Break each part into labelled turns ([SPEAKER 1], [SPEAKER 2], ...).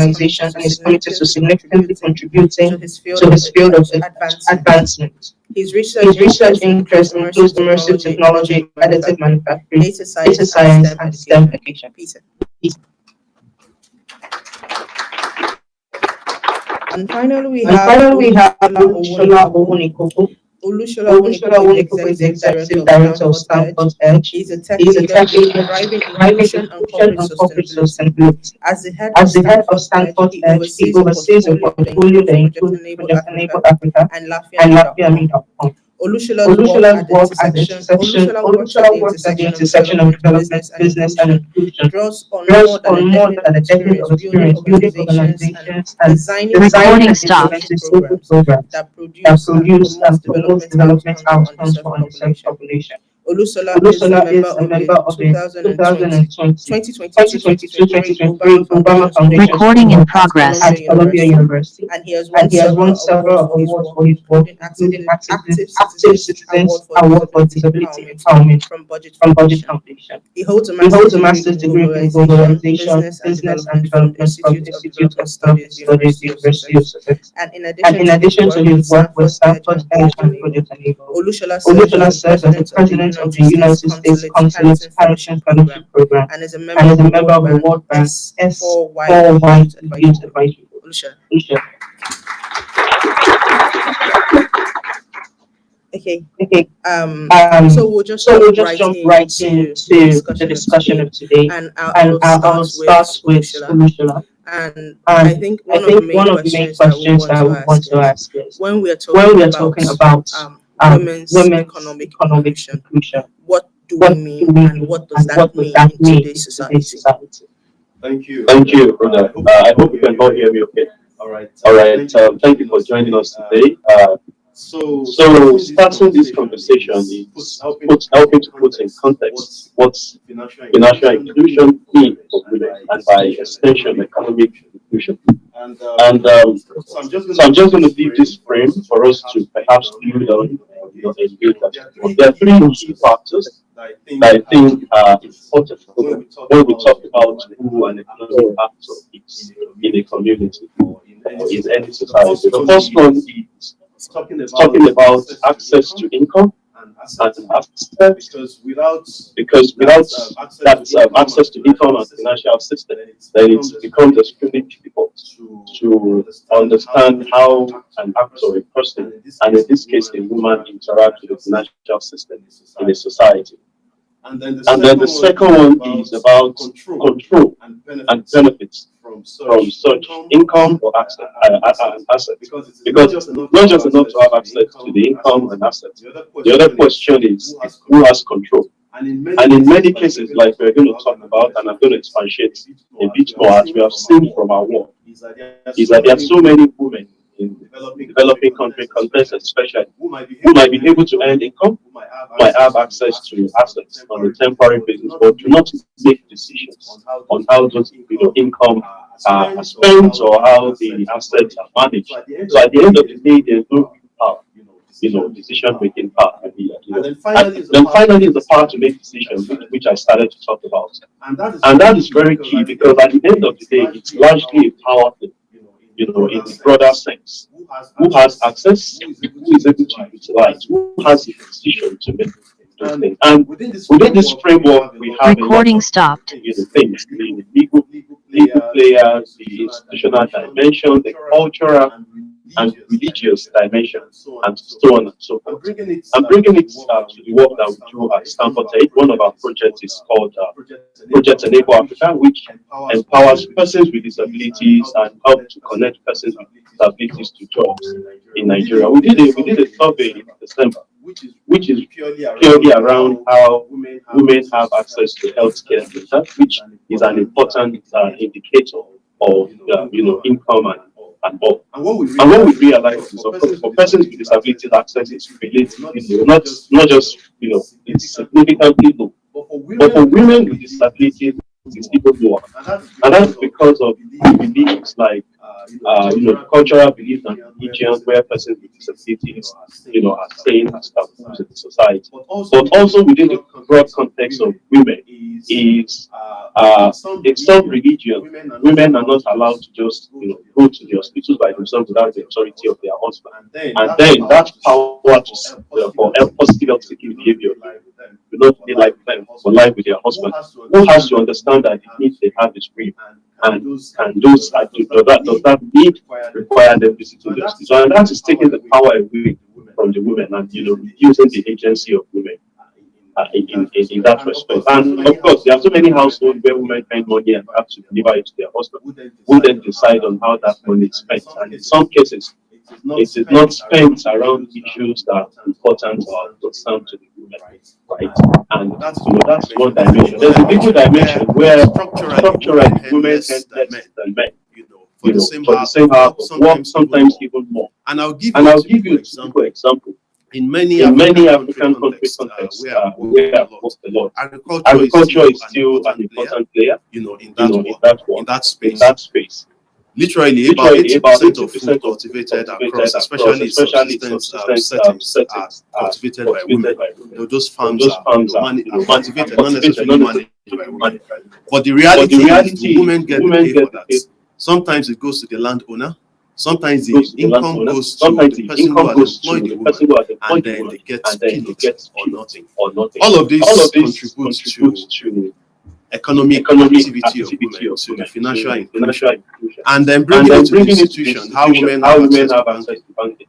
[SPEAKER 1] organization and is committed to significantly contributing
[SPEAKER 2] to his field
[SPEAKER 1] to
[SPEAKER 2] of
[SPEAKER 1] his field of
[SPEAKER 2] advancement.
[SPEAKER 1] advancement.
[SPEAKER 2] His
[SPEAKER 1] His
[SPEAKER 2] research
[SPEAKER 1] research
[SPEAKER 2] interests
[SPEAKER 1] interests includes immersive technology, additive manufacturing,
[SPEAKER 2] data
[SPEAKER 1] data
[SPEAKER 2] science,
[SPEAKER 1] science,
[SPEAKER 2] and
[SPEAKER 1] and
[SPEAKER 2] STEM
[SPEAKER 1] STEM
[SPEAKER 2] education.
[SPEAKER 1] education.
[SPEAKER 2] Peter. And finally, we have
[SPEAKER 1] And finally, we have
[SPEAKER 2] Shola
[SPEAKER 1] Shola Owunikoko,
[SPEAKER 2] Olushola
[SPEAKER 1] Olusola
[SPEAKER 2] Wonikobo, the
[SPEAKER 1] Wonikobo is the
[SPEAKER 2] Executive Director
[SPEAKER 1] executive
[SPEAKER 2] of
[SPEAKER 1] director of
[SPEAKER 2] Stanford Edge.
[SPEAKER 1] Stanford Edge.
[SPEAKER 2] He's a tech
[SPEAKER 1] He is a
[SPEAKER 2] leader
[SPEAKER 1] tech leader
[SPEAKER 2] driving
[SPEAKER 1] driving
[SPEAKER 2] inclusion and
[SPEAKER 1] inclusion
[SPEAKER 2] corporate
[SPEAKER 1] and corporate
[SPEAKER 2] sustainability.
[SPEAKER 1] sustainability.
[SPEAKER 2] As the head of
[SPEAKER 1] As the head of
[SPEAKER 2] Stanford Edge,
[SPEAKER 1] Stanford
[SPEAKER 2] he
[SPEAKER 1] Edge, he
[SPEAKER 2] oversees a
[SPEAKER 1] oversees a
[SPEAKER 2] portfolio that
[SPEAKER 1] portfolio that
[SPEAKER 2] includes Project
[SPEAKER 1] includes
[SPEAKER 2] Enable
[SPEAKER 1] Project Enable
[SPEAKER 2] Africa
[SPEAKER 1] Africa
[SPEAKER 2] and
[SPEAKER 1] and
[SPEAKER 2] LafiaMe.com.
[SPEAKER 1] LafiaMe.com.
[SPEAKER 2] Olushola's work
[SPEAKER 1] Olusola's
[SPEAKER 2] at the
[SPEAKER 1] work at the
[SPEAKER 2] intersection
[SPEAKER 1] intersection,
[SPEAKER 2] Olushola works at
[SPEAKER 1] Olushola
[SPEAKER 2] the
[SPEAKER 1] works at the
[SPEAKER 2] intersection of
[SPEAKER 1] intersection of
[SPEAKER 2] development,
[SPEAKER 1] development,
[SPEAKER 2] business, and
[SPEAKER 1] business, and
[SPEAKER 2] inclusion,
[SPEAKER 1] inclusion,
[SPEAKER 2] draws on more
[SPEAKER 1] draws
[SPEAKER 2] than a
[SPEAKER 1] on more
[SPEAKER 2] decade of
[SPEAKER 1] than a decade of
[SPEAKER 2] experience building
[SPEAKER 1] experience building
[SPEAKER 2] organizations and
[SPEAKER 1] organizations and
[SPEAKER 2] designing and
[SPEAKER 1] designing
[SPEAKER 3] Recording
[SPEAKER 1] and
[SPEAKER 2] implementing
[SPEAKER 3] stopped.
[SPEAKER 2] social
[SPEAKER 1] implementing social
[SPEAKER 2] programs
[SPEAKER 1] programs
[SPEAKER 2] that
[SPEAKER 1] that
[SPEAKER 2] produce and
[SPEAKER 1] produce
[SPEAKER 2] promotes
[SPEAKER 1] and promotes
[SPEAKER 2] development
[SPEAKER 1] development
[SPEAKER 2] outcomes for
[SPEAKER 1] outcomes
[SPEAKER 2] underserved
[SPEAKER 1] for underserved
[SPEAKER 2] population.
[SPEAKER 1] population.
[SPEAKER 2] Olusola is a
[SPEAKER 1] Olusola
[SPEAKER 2] member
[SPEAKER 1] is a
[SPEAKER 2] of the
[SPEAKER 1] member of the
[SPEAKER 2] 2020,
[SPEAKER 1] 2020,
[SPEAKER 2] 2022-2023
[SPEAKER 1] 2022-2023
[SPEAKER 2] Obama
[SPEAKER 1] Obama
[SPEAKER 2] Foundation
[SPEAKER 1] Foundation
[SPEAKER 2] Scholarship
[SPEAKER 3] Recording in
[SPEAKER 1] Scholarship
[SPEAKER 2] at
[SPEAKER 3] progress.
[SPEAKER 2] Columbia
[SPEAKER 1] at Columbia
[SPEAKER 2] University,
[SPEAKER 1] University,
[SPEAKER 2] and he has won
[SPEAKER 1] and he has
[SPEAKER 2] several
[SPEAKER 1] won
[SPEAKER 2] awards
[SPEAKER 1] several
[SPEAKER 2] for his
[SPEAKER 1] awards
[SPEAKER 2] work,
[SPEAKER 1] for his work,
[SPEAKER 2] including
[SPEAKER 1] including
[SPEAKER 2] Active
[SPEAKER 1] Active
[SPEAKER 2] Citizens Award
[SPEAKER 1] Citizens
[SPEAKER 2] for
[SPEAKER 1] Award for
[SPEAKER 2] Disability
[SPEAKER 1] Disability
[SPEAKER 2] Empowerment
[SPEAKER 1] Empowerment
[SPEAKER 2] from Budget
[SPEAKER 1] from Budget
[SPEAKER 2] Foundation.
[SPEAKER 1] Foundation.
[SPEAKER 2] He holds a
[SPEAKER 1] He
[SPEAKER 2] master's
[SPEAKER 1] holds a
[SPEAKER 2] degree
[SPEAKER 1] master's
[SPEAKER 2] in
[SPEAKER 1] degree in
[SPEAKER 2] globalization,
[SPEAKER 1] globalization,
[SPEAKER 2] business and
[SPEAKER 1] business and
[SPEAKER 2] development from
[SPEAKER 1] development from
[SPEAKER 2] Institute of
[SPEAKER 1] Institute
[SPEAKER 2] Development
[SPEAKER 1] of
[SPEAKER 2] Studies,
[SPEAKER 1] Development Studies,
[SPEAKER 2] University of
[SPEAKER 1] University of
[SPEAKER 2] Sussex.
[SPEAKER 1] Sussex.
[SPEAKER 2] And in
[SPEAKER 1] And
[SPEAKER 2] addition
[SPEAKER 1] in
[SPEAKER 2] to his
[SPEAKER 1] addition to
[SPEAKER 2] work with
[SPEAKER 1] his work with
[SPEAKER 2] Stanford Edge
[SPEAKER 1] Stanford
[SPEAKER 2] and
[SPEAKER 1] Edge
[SPEAKER 2] Project
[SPEAKER 1] and
[SPEAKER 2] Enable,
[SPEAKER 1] Project Enable,
[SPEAKER 2] Olushola serves as
[SPEAKER 1] Olusola
[SPEAKER 2] the
[SPEAKER 1] serves as the
[SPEAKER 2] president of the
[SPEAKER 1] president of the
[SPEAKER 2] United States
[SPEAKER 1] United States
[SPEAKER 2] Consulate
[SPEAKER 1] Consulate
[SPEAKER 2] Parenting Fellowship
[SPEAKER 1] Parenting
[SPEAKER 2] Program
[SPEAKER 1] Fellowship Program
[SPEAKER 2] and is a member
[SPEAKER 1] and
[SPEAKER 2] of
[SPEAKER 1] is
[SPEAKER 2] the
[SPEAKER 1] a member
[SPEAKER 2] World
[SPEAKER 1] of the
[SPEAKER 2] Bank
[SPEAKER 1] World Bank
[SPEAKER 2] S4Y
[SPEAKER 1] S4Y
[SPEAKER 2] Youth Advisory
[SPEAKER 1] Youth
[SPEAKER 2] Board.
[SPEAKER 1] Advisory Board.
[SPEAKER 2] Olushola.
[SPEAKER 1] Asia.
[SPEAKER 2] Okay.
[SPEAKER 1] Okay.
[SPEAKER 2] So we'll just
[SPEAKER 1] So we'll
[SPEAKER 2] jump
[SPEAKER 1] just
[SPEAKER 2] right
[SPEAKER 1] jump right
[SPEAKER 2] into the
[SPEAKER 1] into the
[SPEAKER 2] discussion of
[SPEAKER 1] discussion
[SPEAKER 2] today,
[SPEAKER 1] of today,
[SPEAKER 2] and
[SPEAKER 1] and
[SPEAKER 2] I'll
[SPEAKER 1] I'll
[SPEAKER 2] start with
[SPEAKER 1] start with
[SPEAKER 2] Olushola.
[SPEAKER 1] Olusola.
[SPEAKER 2] And I
[SPEAKER 1] And
[SPEAKER 2] think
[SPEAKER 1] I
[SPEAKER 2] one of the
[SPEAKER 1] think
[SPEAKER 2] main
[SPEAKER 1] one of the main
[SPEAKER 2] questions that we
[SPEAKER 1] questions
[SPEAKER 2] want
[SPEAKER 1] that I
[SPEAKER 2] to
[SPEAKER 1] would want
[SPEAKER 2] ask
[SPEAKER 1] to
[SPEAKER 2] is
[SPEAKER 1] ask is
[SPEAKER 2] when we are
[SPEAKER 1] when
[SPEAKER 2] talking
[SPEAKER 1] we are
[SPEAKER 2] about
[SPEAKER 1] talking about
[SPEAKER 2] women's
[SPEAKER 1] women's
[SPEAKER 2] economic
[SPEAKER 1] economic
[SPEAKER 2] inclusion,
[SPEAKER 1] inclusion,
[SPEAKER 2] what do we
[SPEAKER 1] what do
[SPEAKER 2] mean
[SPEAKER 1] we
[SPEAKER 2] and
[SPEAKER 1] mean
[SPEAKER 2] what does
[SPEAKER 1] and
[SPEAKER 2] that
[SPEAKER 1] what does
[SPEAKER 2] mean
[SPEAKER 1] that
[SPEAKER 2] in
[SPEAKER 1] mean
[SPEAKER 2] today's
[SPEAKER 1] in today's
[SPEAKER 2] society?
[SPEAKER 1] society?
[SPEAKER 4] Thank you, brother. I hope you can all hear me okay. All right. Thank you for joining us today. So starting this conversation is helping to put in context what's financial inclusion means for women and by extension economic inclusion. And so I'm just going to leave this frame for us to perhaps build on, and build that. There are three key factors that I think are important when we talk about who an economic actor is in a community or in any society. The first one is talking about access to income and assets, because without that access to income and financial assistance, then it becomes extremely difficult to understand how an actor, a person, and in this case a woman, interact with the financial system in a society. And then the second one is about control and benefits from such income or assets. Because it's not just enough to have access to the income and assets. The other question is who has control. And in many cases, like we're going to talk about, and I'm going to expatiate a bit more, as we have seen from our work, is that there are so many women in developing country contexts, especially, who might be able to earn income, might have access to assets on a temporary basis, but do not make decisions on how those income are spent or how the assets are managed. So at the end of the day, there's no power, decision making power. And then finally is the power to make decisions, which I started to talk about. And that is very key, because at the end of the day, it's largely a power thing, in the broader sense. Who has access, who is able to utilize, who has the decision to make those things. And within this framework, we have
[SPEAKER 3] Recording stopped.
[SPEAKER 4] Things, the legal players, the institutional dimension, the cultural and religious dimension, and so on and so forth. I'm bringing it to the work that we do at Stanford Edge. One of our projects is called Project Enable Africa, which empowers persons with disabilities and help to connect persons with disabilities to jobs in Nigeria. We did a survey in December, which is purely around how women have access to healthcare data, which is an important indicator of income and all. And what we realize is, of course, for persons with disabilities, access is relatively low, not just it's significantly low. But for women with disabilities, it's even lower. And that's because of beliefs like cultural beliefs and religions where persons with disabilities are seen as taboos in the society. But also within the broad context of women is in some religions, women are not allowed to just go to the hospitals by themselves without the authority of their husband. And then that power for positive health seeking behavior do not be like them for life with their husband, who has to understand that the needs they have is real. And does that need require them visiting the hospital? And that is taking the power away from the women, and reducing the agency of women in that respect. And of course, there are so many households where women earn money and have to deliver it to their husband, who then decide on how that money is spent. And in some cases, it is not spent around issues that are important or concerned to the women, right? And that's one dimension. There's a bigger dimension where structurally women earn less than men. For the same half of work, sometimes even more. And I'll give you a simple example. In many African contexts where I've worked a lot, agriculture is still an important player, in that space. Literally, about 80% of food cultivated across, especially subsistence settings, are cultivated by women. Those farms are cultivated, not necessarily managed by women. But the reality is the women get the pay for that. Sometimes it goes to the landowner. Sometimes the income goes to the person who has employed the woman, and then they get kilos or nothing. All of this contributes to economic activity of women, to the financial inclusion, and then bringing it to the institution, how women have access to banking.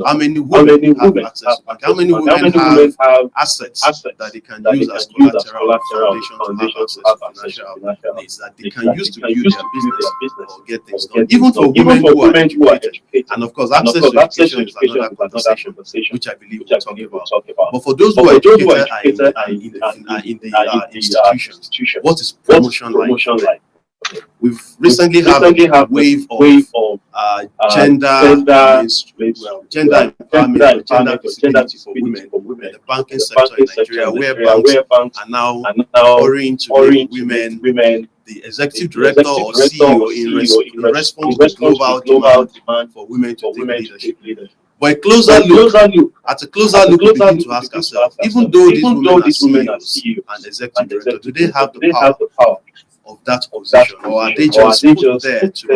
[SPEAKER 4] How many women have access to banking? How many women have assets that they can use as collateral foundation to have access to financial needs that they can use to build their business or get things done? Even for women who are educated, and of course, access to education is another conversation, which I believe we'll talk about. But for those who are educated in the institutions, what is promotion like? We've recently had a wave of gender empowerment or gender visibility for women in the banking sector in Nigeria, where banks are now hurrying to make women the executive director or CEO in response to global demand for women to take leadership. But at a closer look, we begin to ask ourselves, even though these women are CEOs and executive directors, do they have the power of that position, or are they just put there to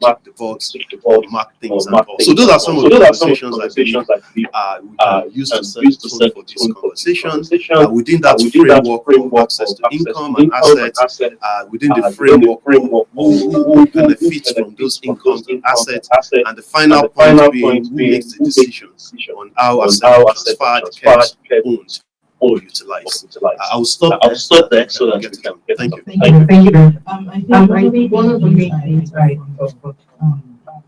[SPEAKER 4] mark the box or mark things and all? So those are some of the conversations I believe we can use to set the tone for this conversation. Within that framework of access to income and assets, within the framework of who benefits from those incomes and assets, and the final point being who makes the decisions on how assets are transferred, kept, owned, or utilized. I'll stop there so that we can get. Thank you.
[SPEAKER 1] I think one of the main things I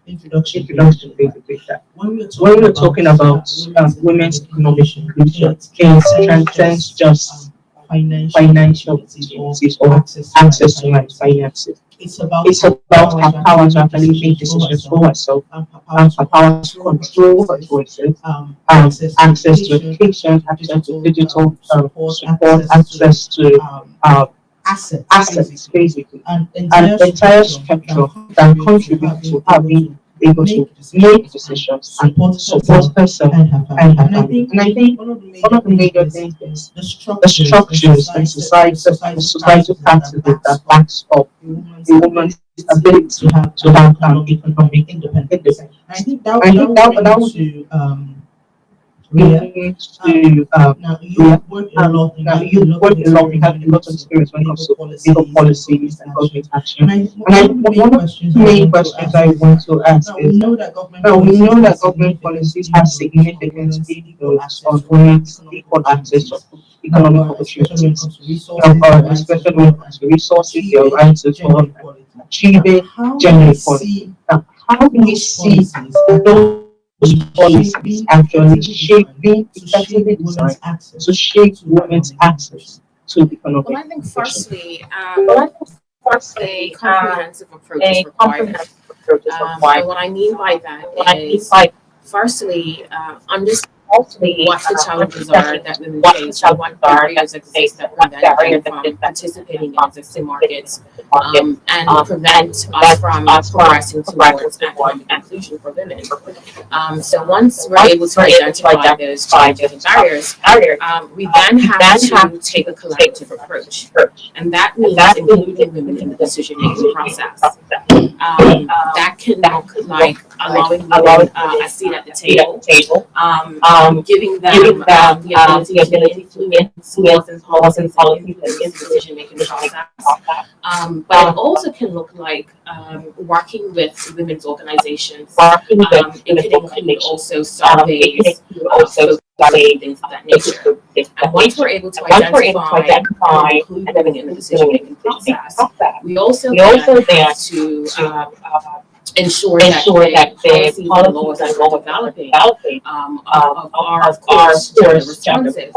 [SPEAKER 1] introduction that when we're talking about women's economic inclusion, it transcends just financial opportunities or access to finances. It's about our power to actually make decisions for ourselves, our power to control our choices, access to education, access to digital support, access to assets, basically, an entire spectrum that contribute to having able to make decisions and support herself and her family. And I think one of the major things is the structures and societal practices that backs up the woman's ability to have economic independence. I think that would now you've worked a lot. We have a lot of experience when it comes to legal policies and government action. And one of the main questions I want to ask is, we know that government policies have significant influence on women's equal access to economic opportunities, especially when it comes to resources, their rights for achieving gender equality. Now, how do we see those policies actually shaping effectively designed to shape women's access to economic?
[SPEAKER 3] Well, I think firstly, a comprehensive approach is required. And what I mean by that is, firstly, understand what the challenges are that women face, what barriers exist that prevent them from participating in existing markets, and prevent us from progressing towards economic inclusion for women. So once we're able to identify those challenges and barriers, we then have to take a collaborative approach, and that means including women in the decision-making process. that can look like allowing women a seat at the table, giving them the ability to influence laws and policies and influence decision-making process. But it also can look like working with women's organizations. It could include also surveys, things of that nature. And once we're able to identify and include women in the decision-making process, we also then have to ensure that the policies and laws that we're developing are, of course, gender responsive,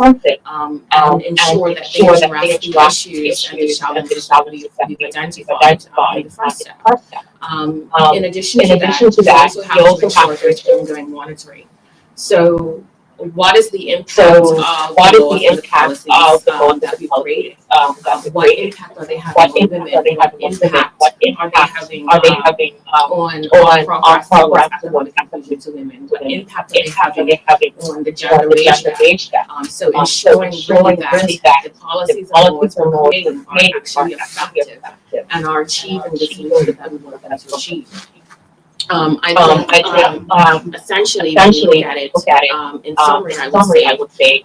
[SPEAKER 3] and ensure that they address the issues and the challenges that we've identified in the first step. In addition to that, we also have to ensure there's ongoing monitoring. So, what is the impact of the laws and the policies that we've created? What impact are they having on women? What impact are they having on progress towards equality to women? What impact are they having on the gender wage gap? So ensuring really that the policies and laws we're creating are actually effective and are achieving the solutions that we want them to achieve. I think essentially when you look at it, in summary, I would say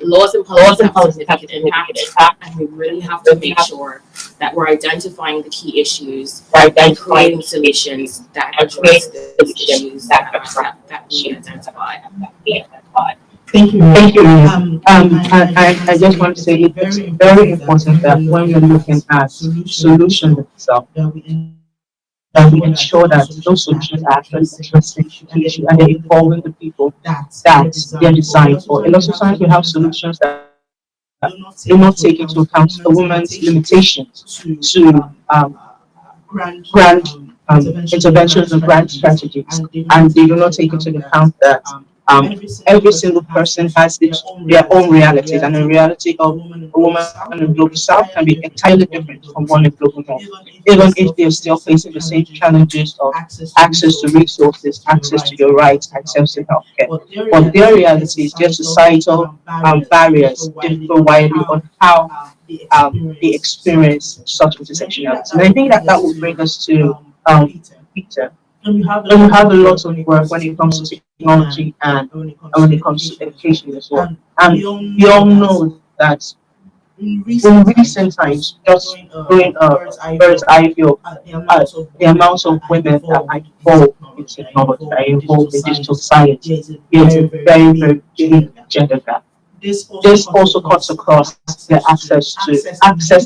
[SPEAKER 3] laws and policies have significant impact, and we really have to make sure that we're identifying the key issues and creating solutions that address those issues that we identify.
[SPEAKER 1] Thank you. I just want to say it's very important that when we're looking at solutions itself, that we ensure that those solutions are actually addressing the issue and they're involving the people that they're designed for. A lot of times we have solutions that do not take into account a woman's limitations to grand interventions and grand strategies, and they do not take into account that every single person has their own realities, and the reality of a woman in the global south can be entirely different from one in the global north, even if they're still facing the same challenges of access to resources, access to your rights, access to healthcare. But their realities, their societal barriers differ widely on how they experience such intersectionality. And I think that will bring us to Peter. And we have a lot of work when it comes to technology and when it comes to education as well. And we all know that in recent times, just doing a bird's eye view, the amount of women that are involved in technology, that are involved in digital science, is a very, very big gender gap. This also cuts across the access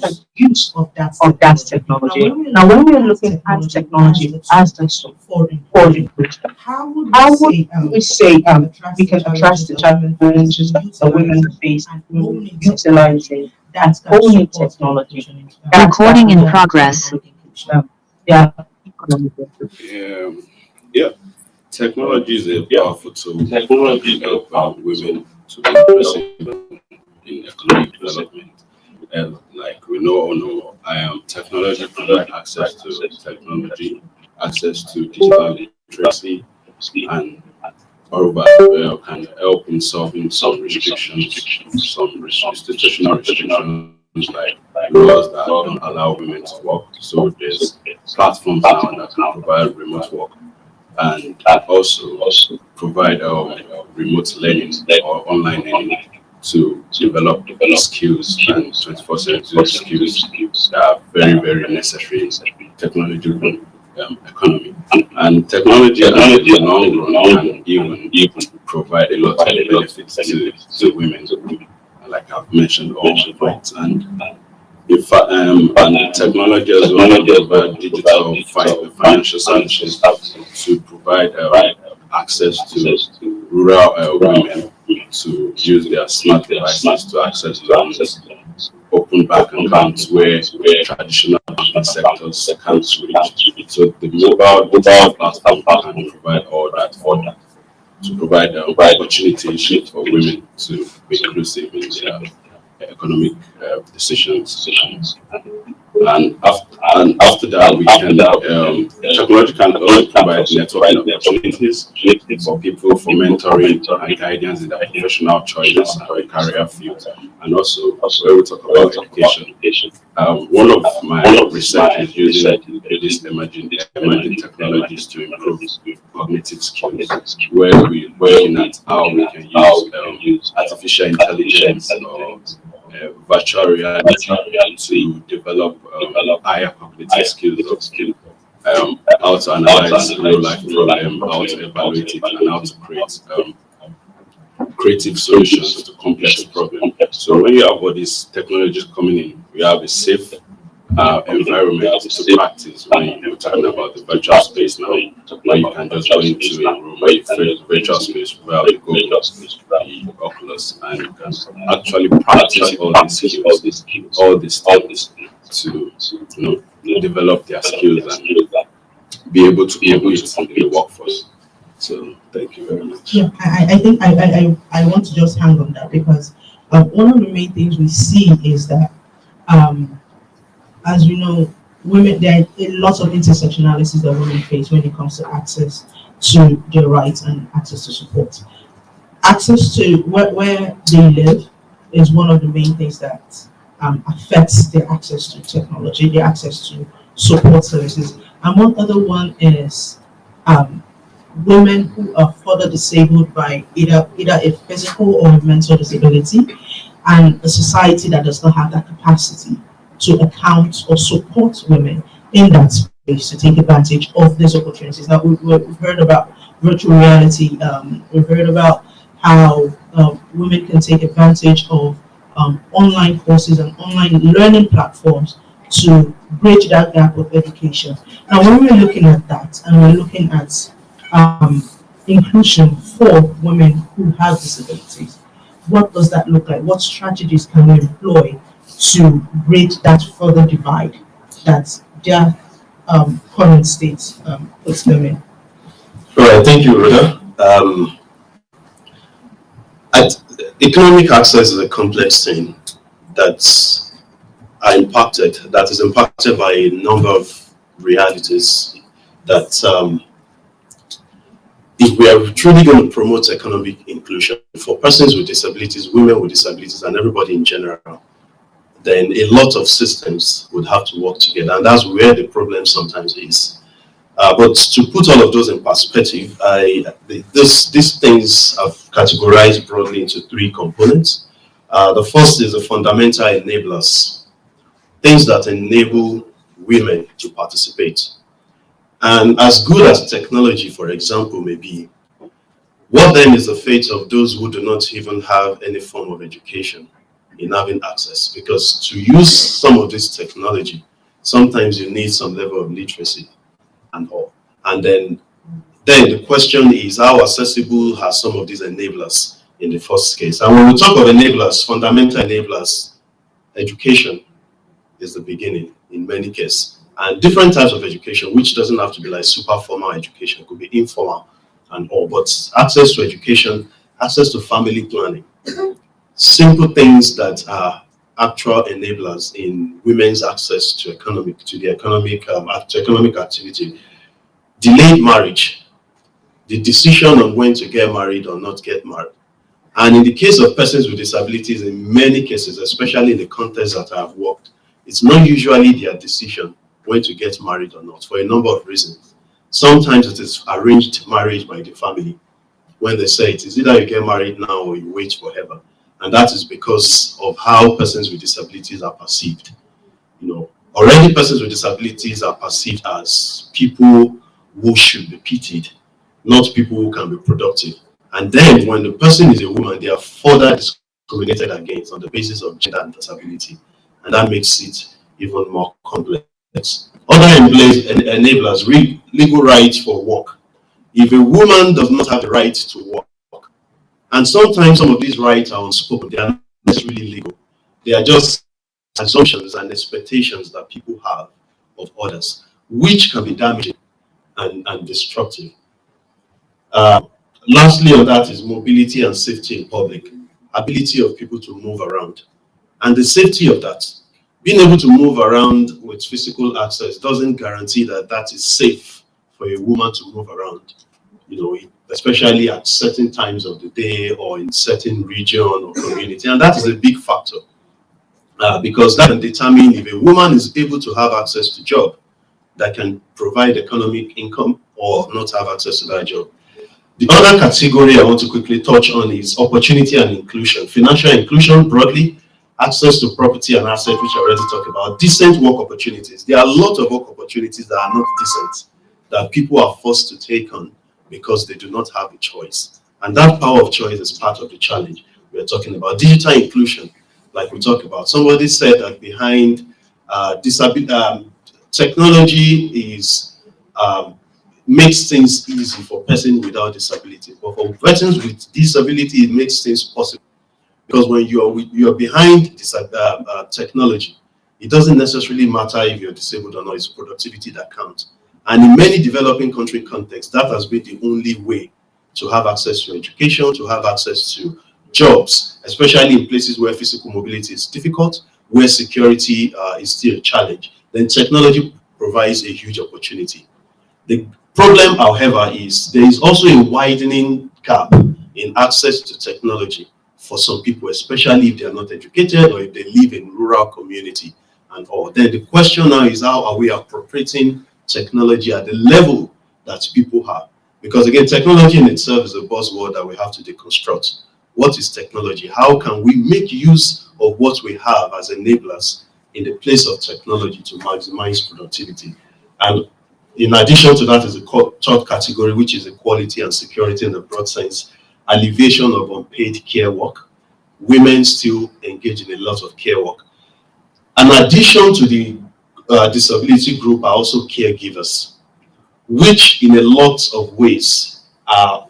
[SPEAKER 1] and use of that technology. Now, when we are looking at technology as the foreign culture, how would we say we can address the challenges that women face in utilizing that only technology?
[SPEAKER 5] Recording in progress.
[SPEAKER 1] Yeah.
[SPEAKER 6] Yeah. Technology is a powerful tool. Technology help women to be present in economic development. And like we know, technology provides access to technology, access to digital literacy, and moreover, can help in solving some restrictions, some institutional restrictions like laws that don't allow women to work. So there's platforms now that can provide remote work and also provide remote learning or online learning to develop skills and 24/7 skills that are very, very necessary in technology-driven economy. And technology in the long run can even provide a lot of benefits to women, like I've mentioned all my points. And and technology as well provide digital financial solutions to provide access to rural women to use their smart devices to access loans, open bank accounts where traditional banking sectors can't reach. So the mobile platform can provide all that for them, to provide opportunities for women to be inclusive in their economic decisions. and after that, we can technology can also provide networking opportunities for people for mentoring and guidance in their professional choices and career fields, and also where we talk about education. One of my research is using these emerging technologies to improve cognitive skills, where we're looking at how we can use artificial intelligence or virtual reality to develop higher cognitive skills, how to analyze real life problem, how to evaluate it, and how to create creative solutions to complex problems. So when you have all these technologies coming in, we have a safe environment to practice. When you're talking about the virtual space now, where you can just go into a room where you feel virtual space where you go the Oculus and you can actually practice all these skills to develop their skills and be able to compete in the workforce. So thank you very much.
[SPEAKER 1] Yeah, I think I want to just hang on that because one of the main things we see is that, as we know, women, there are a lot of intersectionalities that women face when it comes to access to their rights and access to support. Access to where they live is one of the main things that affects their access to technology, their access to support services. And one other one is women who are further disabled by either a physical or a mental disability, and a society that does not have that capacity to account or support women in that space to take advantage of these opportunities. Now, we've heard about virtual reality, we've heard about how women can take advantage of online courses and online learning platforms to bridge that gap of education. Now, when we're looking at that and we're looking at inclusion for women who have disabilities, what does that look like? What strategies can we employ to bridge that further divide that their current state puts them in?
[SPEAKER 4] All right, thank you, Rhoda. Economic access is a complex thing that is impacted by a number of realities that if we are truly going to promote economic inclusion for persons with disabilities, women with disabilities, and everybody in general, then a lot of systems would have to work together, and that's where the problem sometimes is. But to put all of those in perspective, these things I've categorized broadly into three components. The first is the fundamental enablers, things that enable women to participate. And as good as technology, for example, may be, what then is the fate of those who do not even have any form of education in having access? Because to use some of this technology, sometimes you need some level of literacy and all. And then the question is, how accessible are some of these enablers in the first case? And when we talk of enablers, fundamental enablers, education is the beginning in many cases. And different types of education, which doesn't have to be like super formal education, could be informal and all, but access to education, access to family planning, simple things that are actual enablers in women's access to economic activity. Delayed marriage, the decision on when to get married or not get married. And in the case of persons with disabilities, in many cases, especially in the context that I have worked, it's not usually their decision when to get married or not, for a number of reasons. Sometimes it is arranged marriage by the family, when they say it is either you get married now or you wait forever. And that is because of how persons with disabilities are perceived. Already persons with disabilities are perceived as people who should be pitied, not people who can be productive. And then when the person is a woman, they are further discriminated against on the basis of gender and disability. And that makes it even more complex. Other enablers, legal rights for work. If a woman does not have the right to work, and sometimes some of these rights are unspoken, they are not necessarily legal. They are just assumptions and expectations that people have of others, which can be damaging and destructive. Lastly on that is mobility and safety in public, ability of people to move around, and the safety of that.
[SPEAKER 7] being able to move around with physical access doesn't guarantee that that is safe for a woman to move around, especially at certain times of the day or in certain region or community. And that is a big factor because that can determine if a woman is able to have access to job that can provide economic income or not have access to that job. The other category I want to quickly touch on is opportunity and inclusion. Financial inclusion broadly, access to property and asset, which I already talked about, decent work opportunities. There are a lot of work opportunities that are not decent, that people are forced to take on because they do not have a choice. And that power of choice is part of the challenge. We are talking about digital inclusion, like we talked about. Somebody said that behind technology is makes things easy for persons without disability, but for persons with disability, it makes things possible. Because when you're behind this technology, it doesn't necessarily matter if you're disabled or not. It's productivity that counts. And in many developing country contexts, that has been the only way to have access to education, to have access to jobs, especially in places where physical mobility is difficult, where security is still a challenge. Then technology provides a huge opportunity. The problem, however, is there is also a widening gap in access to technology for some people, especially if they are not educated or if they live in rural community and all. Then the question now is, how are we appropriating technology at the level that people have? Because again, technology in itself is a buzzword that we have to deconstruct. What is technology? How can we make use of what we have as enablers in the place of technology to maximize productivity? And in addition to that is a third category, which is equality and security in the broad sense, alleviation of unpaid care work. Women still engage in a lot of care work. In addition to the disability group are also caregivers, which in a lot of ways are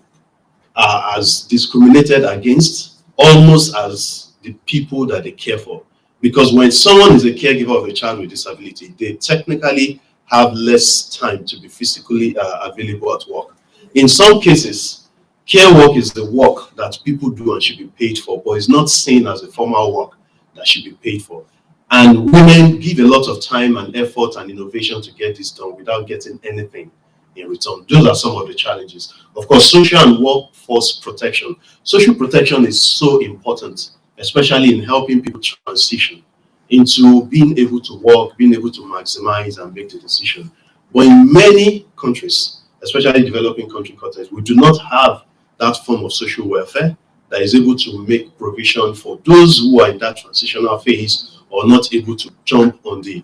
[SPEAKER 7] as discriminated against almost as the people that they care for. Because when someone is a caregiver of a child with disability, they technically have less time to be physically available at work. In some cases, care work is the work that people do and should be paid for, but it's not seen as a formal work that should be paid for. And women give a lot of time and effort and innovation to get this done without getting anything in return. Those are some of the challenges. Of course, social and workforce protection. Social protection is so important, especially in helping people transition into being able to work, being able to maximize and make the decision. But in many countries, especially developing country context, we do not have that form of social welfare that is able to make provision for those who are in that transitional phase or not able to jump on the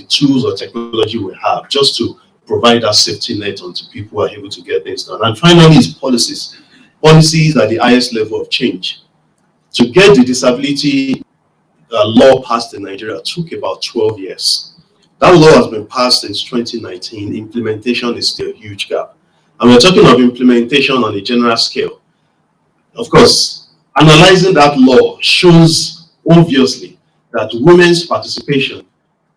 [SPEAKER 7] tools or technology we have just to provide that safety net onto people who are able to get things done. And finally is policies. Policies are the highest level of change. To get the disability law passed in Nigeria took about 12 years. That law has been passed since 2019. Implementation is still a huge gap. And we're talking of implementation on a general scale. Of course, analyzing that law shows obviously that women's participation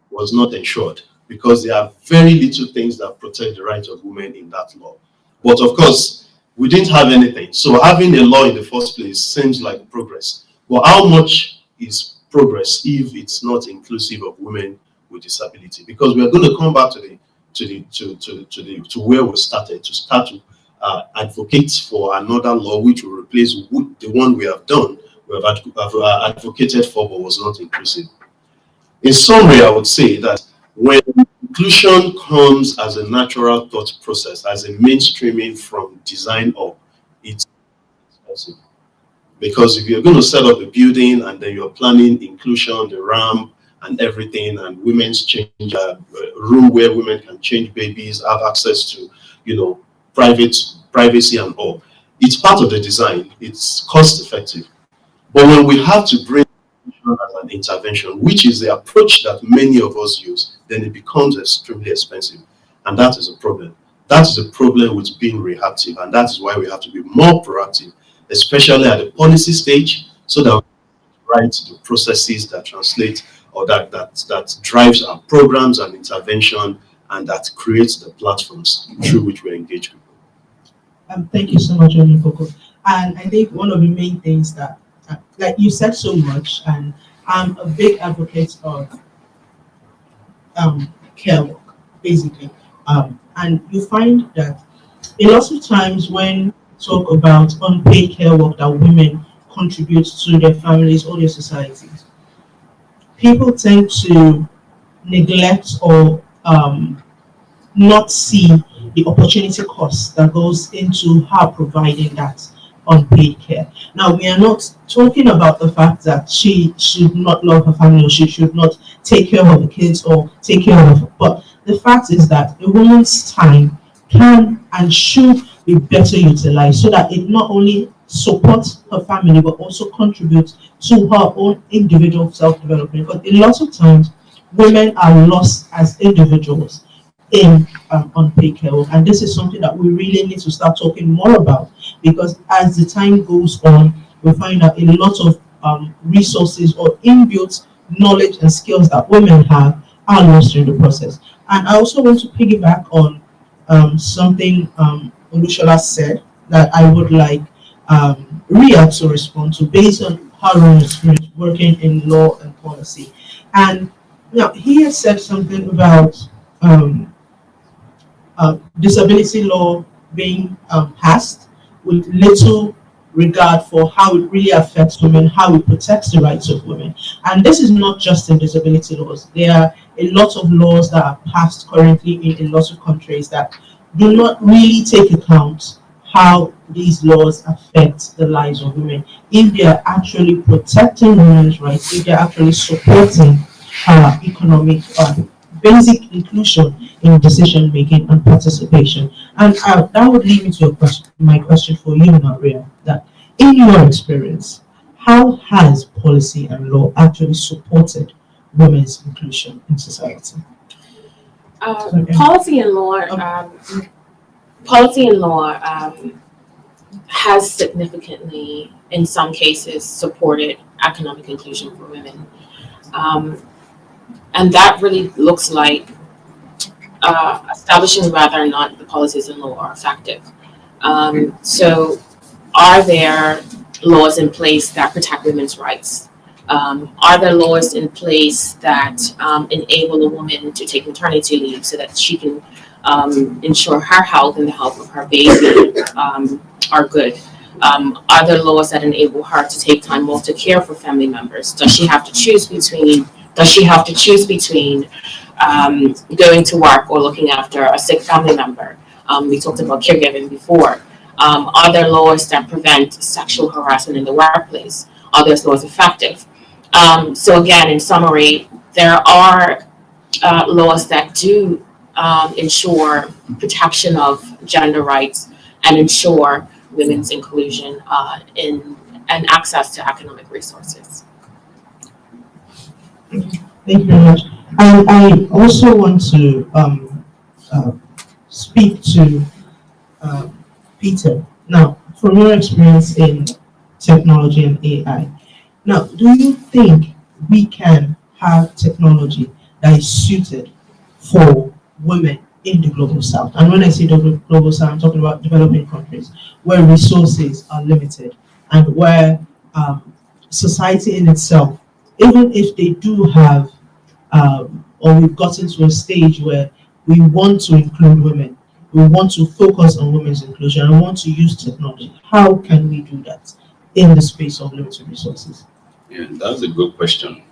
[SPEAKER 7] was not ensured because there are very little things that protect the rights of women in that law. But of course, we didn't have anything. So having a law in the first place seems like progress. But how much is progress if it's not inclusive of women with disability? Because we are going to come back to where we started, to start to advocate for another law which will replace the one we have done, we have advocated for but was not inclusive. In summary, I would say that when inclusion comes as a natural thought process, as a mainstreaming from design up, it's expensive. Because if you're going to set up a building and then you're planning inclusion, the ramp and everything, and women's change, room where women can change babies, have access to, privacy and all, it's part of the design. It's cost effective. But when we have to bring as an intervention, which is the approach that many of us use, then it becomes extremely expensive. And that is a problem. That is a problem with being reactive. And that is why we have to be more proactive, especially at the policy stage, so that we write the processes that translate or that drives our programs and intervention and that creates the platforms through which we engage people.
[SPEAKER 1] Thank you so much, Onyefoko. And I think one of the main things that, like you said so much, and I'm a big advocate of care work, basically. And you find that a lot of times when we talk about unpaid care work that women contribute to their families or their societies, people tend to neglect or not see the opportunity cost that goes into her providing that unpaid care. Now, we are not talking about the fact that she should not love her family or she should not take care of the kids or take care of her, but the fact is that a woman's time can and should be better utilized so that it not only supports her family but also contributes to her own individual self-development. But a lot of times, women are lost as individuals in unpaid care work. And this is something that we really need to start talking more about because as the time goes on, we find that a lot of resources or inbuilt knowledge and skills that women have are lost during the process. And I also want to piggyback on something Olushola said that I would like Ria to respond to based on her own experience working in law and policy. And now he has said something about um, disability law being passed with little regard for how it really affects women, how it protects the rights of women. And this is not just in disability laws. There are a lot of laws that are passed currently in lots of countries that do not really take account how these laws affect the lives of women. If they are actually protecting women's rights, if they are actually supporting economic basic inclusion in decision making and participation. And that would lead me to my question for you, Maria, that in your experience, how has policy and law actually supported women's inclusion in society?
[SPEAKER 3] Policy and law, policy and law has significantly, in some cases, supported economic inclusion for women. And that really looks like establishing whether or not the policies and law are effective. So, are there laws in place that protect women's rights? Are there laws in place that enable a woman to take maternity leave so that she can ensure her health and the health of her baby are good? Are there laws that enable her to take time off to care for family members? Does she have to choose between going to work or looking after a sick family member? We talked about caregiving before. Are there laws that prevent sexual harassment in the workplace? Are those laws effective? So again, in summary, there are laws that do ensure protection of gender rights and ensure women's inclusion in and access to economic resources.
[SPEAKER 1] Thank you very much. I also want to speak to Peter. Now, from your experience in technology and AI, now, do you think we can have technology that is suited for women in the global south? And when I say the global south, I'm talking about developing countries where resources are limited and where society in itself, even if they do have, or we've gotten to a stage where we want to include women, we want to focus on women's inclusion and want to use technology, how can we do that in the space of limited resources?
[SPEAKER 6] Yeah, that's a good question,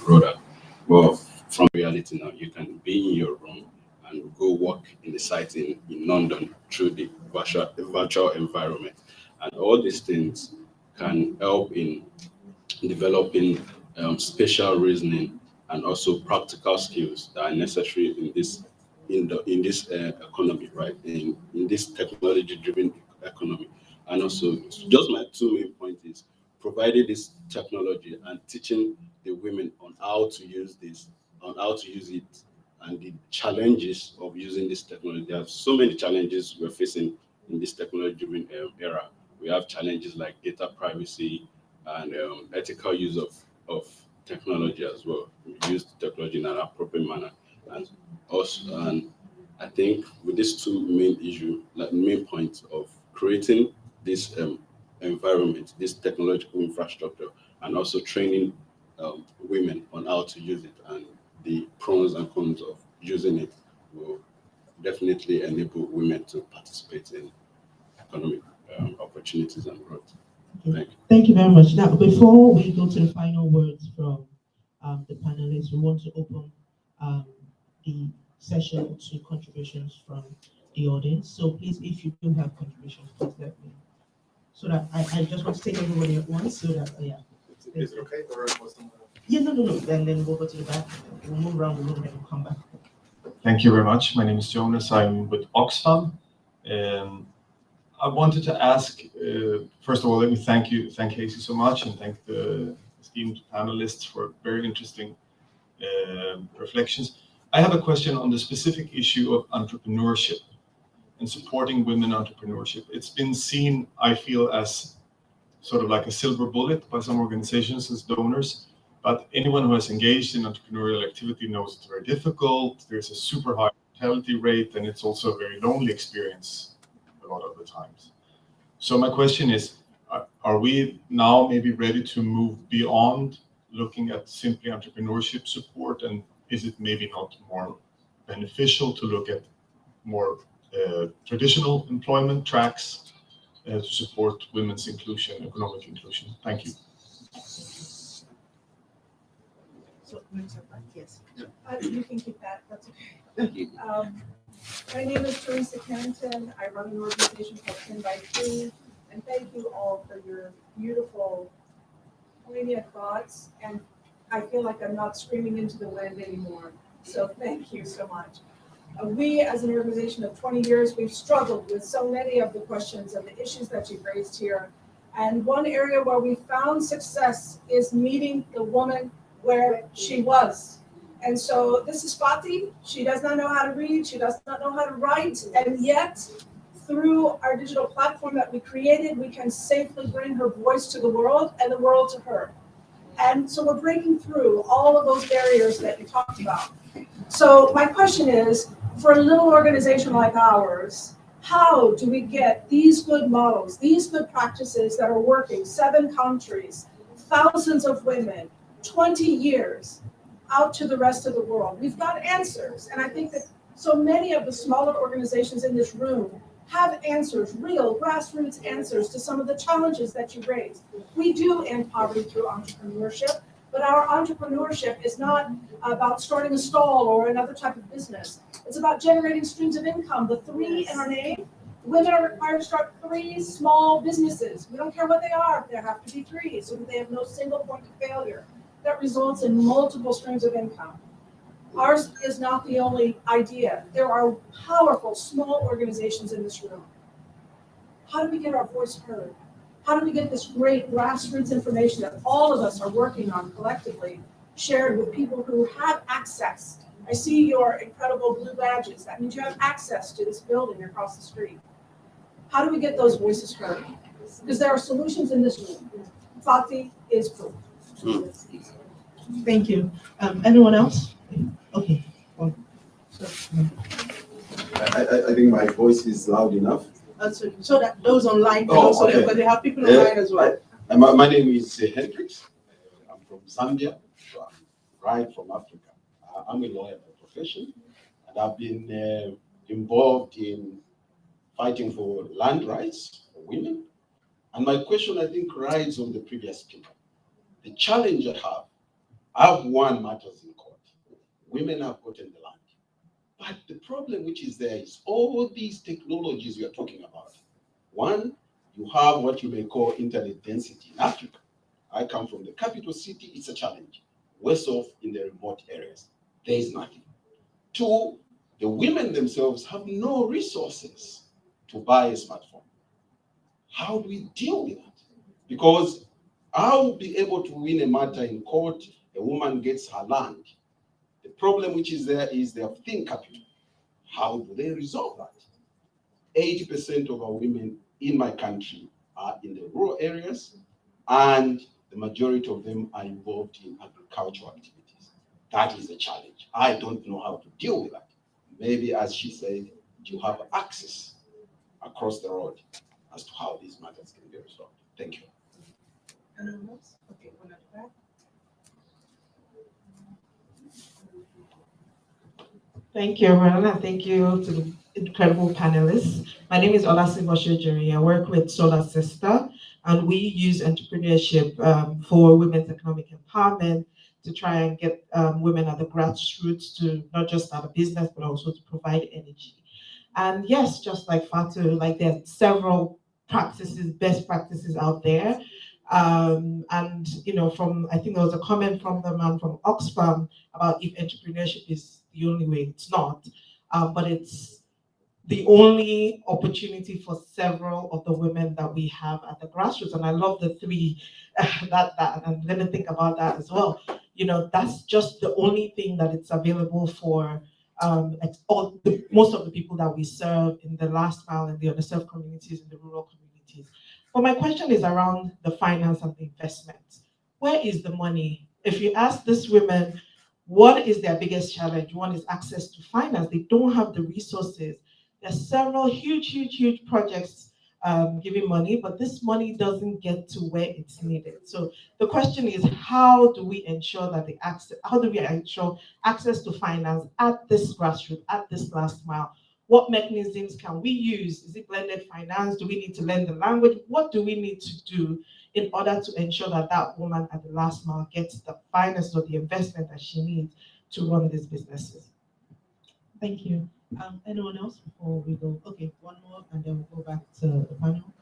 [SPEAKER 6] Rhoda. Well, from reality now, you can be in your room and go work in the site in London through the virtual environment. And all these things can help in developing spatial reasoning and also practical skills that are necessary in this economy, right? In this technology-driven economy. And also, just my two main points is providing this technology and teaching the women on how to use this, on how to use it, and the challenges of using this technology. There are so many challenges we're facing in this technology-driven era. We have challenges like data privacy and ethical use of technology as well. We use technology in an appropriate manner, and also, and I think with these two main issue, like main points of creating this environment, this technological infrastructure, and also training women on how to use it and the pros and cons of using it will definitely enable women to participate in economic opportunities and growth. Thank you.
[SPEAKER 1] Thank you very much. Now, before we go to the final words from the panelists, we want to open the session to contributions from the audience. So please, if you do have contributions, please let me. So that I just want to take everybody at once. So that yeah.
[SPEAKER 8] Is it okay? Or was someone?
[SPEAKER 1] Yeah, no. Then we'll go to the back. We'll move around the room and we'll come back.
[SPEAKER 9] Thank you very much. My name is Jonas. I'm with Oxfam. I wanted to ask, first of all, let me thank Casey so much, and thank the esteemed panelists for very interesting reflections. I have a question on the specific issue of entrepreneurship and supporting women entrepreneurship. It's been seen, I feel, as sort of like a silver bullet by some organizations as donors, but anyone who has engaged in entrepreneurial activity knows it's very difficult. There's a super high mortality rate, and it's also a very lonely experience a lot of the times. So my question is, are we now maybe ready to move beyond looking at simply entrepreneurship support, and is it maybe not more beneficial to look at more traditional employment tracks to support women's inclusion, economic inclusion? Thank you.
[SPEAKER 1] So, yes.
[SPEAKER 10] You can keep that, that's okay. My name is Teresa Canton. I run an organization called 10 by 3, and thank you all for your beautiful, poignant thoughts. And I feel like I'm not screaming into the wind anymore. So thank you so much. We, as an organization of 20 years, we've struggled with so many of the questions and the issues that you've raised here. And one area where we found success is meeting the woman where she was. And so this is Fati. She does not know how to read. She does not know how to write. And yet, through our digital platform that we created, we can safely bring her voice to the world and the world to her. And so we're breaking through all of those barriers that you talked about. So my question is, for a little organization like ours, how do we get these good models, these good practices that are working, 7 countries, thousands of women, 20 years, out to the rest of the world? We've got answers. And I think that so many of the smaller organizations in this room have answers, real grassroots answers to some of the challenges that you raised. We do end poverty through entrepreneurship, but our entrepreneurship is not about starting a stall or another type of business. It's about generating streams of income. The 3 in our name, women are required to start 3 small businesses. We don't care what they are, there have to be 3 so that they have no single point of failure. That results in multiple streams of income. Ours is not the only idea. There are powerful small organizations in this room. How do we get our voice heard? How do we get this great grassroots information that all of us are working on collectively shared with people who have access? I see your incredible blue badges. That means you have access to this building across the street. How do we get those voices heard? Because there are solutions in this room. Fati is proof.
[SPEAKER 1] Thank you. Anyone else? Okay.
[SPEAKER 8] I think my voice is loud enough.
[SPEAKER 1] So that those online can
[SPEAKER 8] Oh,
[SPEAKER 1] also,
[SPEAKER 8] okay.
[SPEAKER 1] but they have people online as well.
[SPEAKER 8] My name is Hendricks. I'm from Zambia, so I'm right from Africa. I'm a lawyer by profession, and I've been involved in fighting for land rights for women. And my question, I think, rides on the previous speaker. The challenge I've won matters in court. Women have gotten the land. But the problem which is there is all these technologies we are talking about. One, you have what you may call internet density in Africa. I come from the capital city, it's a challenge. Worse off in the remote areas, there is nothing. 2, the women themselves have no resources to buy a smartphone. How do we deal with that? Because I'll be able to win a matter in court, a woman gets her land. The problem which is there is their thin capital. How do they resolve that? 80% of our women in my country are in the rural areas, and the majority of them are involved in agricultural activities. That is a challenge. I don't know how to deal with that. Maybe, as she said, you have access across the road as to how these matters can be resolved. Thank you.
[SPEAKER 1] Anyone else? Okay, one at the back. Thank you, everyone, and thank you to the incredible panelists. My name is Olasin Boshejuri. I work with Solar Sister, and we use entrepreneurship for women's economic empowerment to try and get women at the grassroots to not just start a business, but also to provide energy. And yes, just like Fatu, like there are several practices, best practices out there. And from I think there was a comment from the man from Oxfam about if entrepreneurship is the only way. It's not, but it's the only opportunity for several of the women that we have at the grassroots. And I love the three that and I'm going to think about that as well. That's just the only thing that it's available for most of the people that we serve in the last mile and the underserved communities and the rural communities. But my question is around the finance and the investment. Where is the money? If you ask these women, what is their biggest challenge? One is access to finance. They don't have the resources. There's several huge projects giving money, but this money doesn't get to where it's needed. So the question is, how do we ensure access to finance at this grassroots, at this last mile? What mechanisms can we use? Is it blended finance? Do we need to learn the language? What do we need to do in order to ensure that that woman at the last mile gets the finance or the investment that she needs to run these businesses? Thank you. Anyone else before we go? Okay, one more, and then we'll go back to the panel.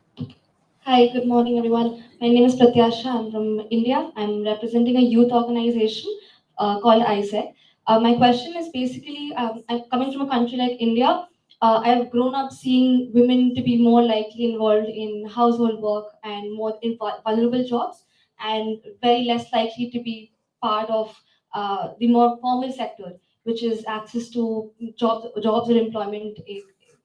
[SPEAKER 11] Hi, good morning, everyone. My name is Pratyasha. I'm from India. I'm representing a youth organization called ISEC. My question is basically, I'm coming from a country like India. I've grown up seeing women to be more likely involved in household work and more in vulnerable jobs, and very less likely to be part of the more formal sector, which is access to jobs or employment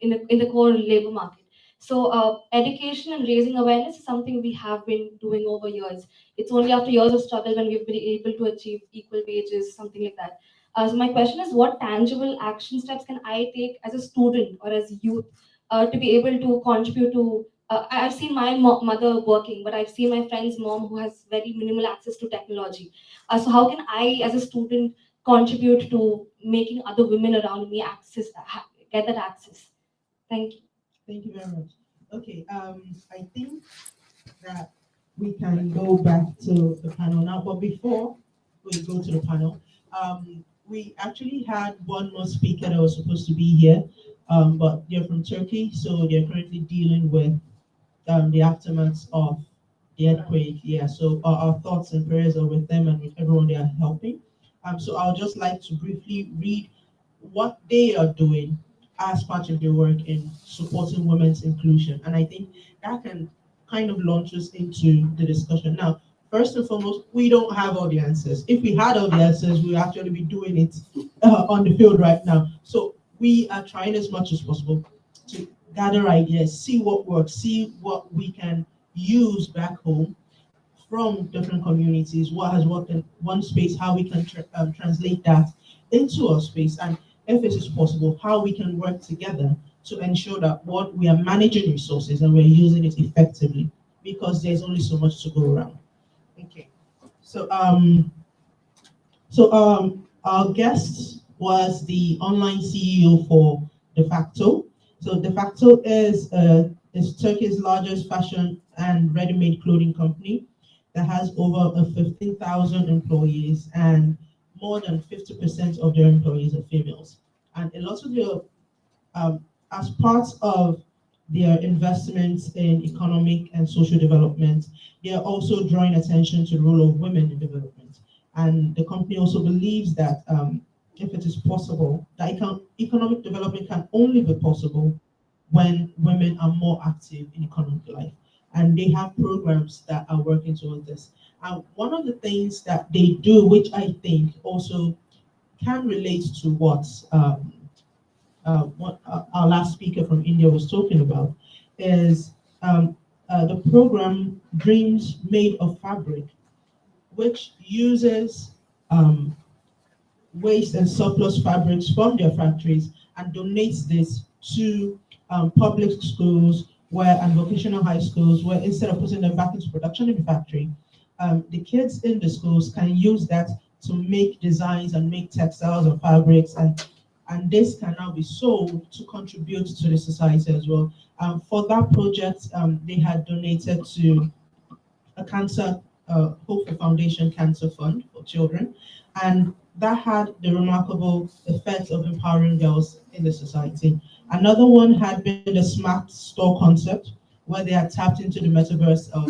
[SPEAKER 11] in the core labor market. So education and raising awareness is something we have been doing over years. It's only after years of struggle when we've been able to achieve equal wages, something like that. So my question is, what tangible action steps can I take as a student or as a youth to be able to contribute to? I've seen my mother working, but I've seen my friend's mom who has very minimal access to technology. So how can I, as a student, contribute to making other women around me get that access? Thank you.
[SPEAKER 1] Thank you very much. Okay, I think that we can go back to the panel now, but before we go to the panel, we actually had one more speaker that was supposed to be here, but they're from Turkey, so they're currently dealing with the aftermath of the earthquake. Yeah, so our thoughts and prayers are with them and with everyone they are helping. So I'll just like to briefly read what they are doing as part of their work in supporting women's inclusion. And I think that can kind of launch us into the discussion. Now, first and foremost, we don't have all the answers. If we had all the answers, we'd actually be doing it on the field right now. So we are trying as much as possible to gather ideas, see what works, see what we can use back home from different communities, what has worked in one space, how we can translate that into our space, and if it is possible, how we can work together to ensure that what we are managing resources and we're using it effectively, because there's only so much to go around. Okay, so our guest was the online CEO for De Facto. So De Facto is Turkey's largest fashion and ready-made clothing company that has over 15,000 employees, and more than 50% of their employees are females. And a lot of their, as part of their investments in economic and social development, they are also drawing attention to the role of women in development. And the company also believes that if it is possible, that economic development can only be possible when women are more active in economic life. And they have programs that are working towards this. And one of the things that they do, which I think also can relate to what our last speaker from India was talking about, is the program Dreams Made of Fabric, which uses waste and surplus fabrics from their factories and donates this to public schools and vocational high schools, where instead of putting them back into production in the factory, the kids in the schools can use that to make designs and make textiles and fabrics. And and this can now be sold to contribute to the society as well. For that project, they had donated to a cancer, Hope for Foundation Cancer Fund for children, and that had the remarkable effect of empowering girls in the society. Another one had been the smart store concept, where they had tapped into the metaverse of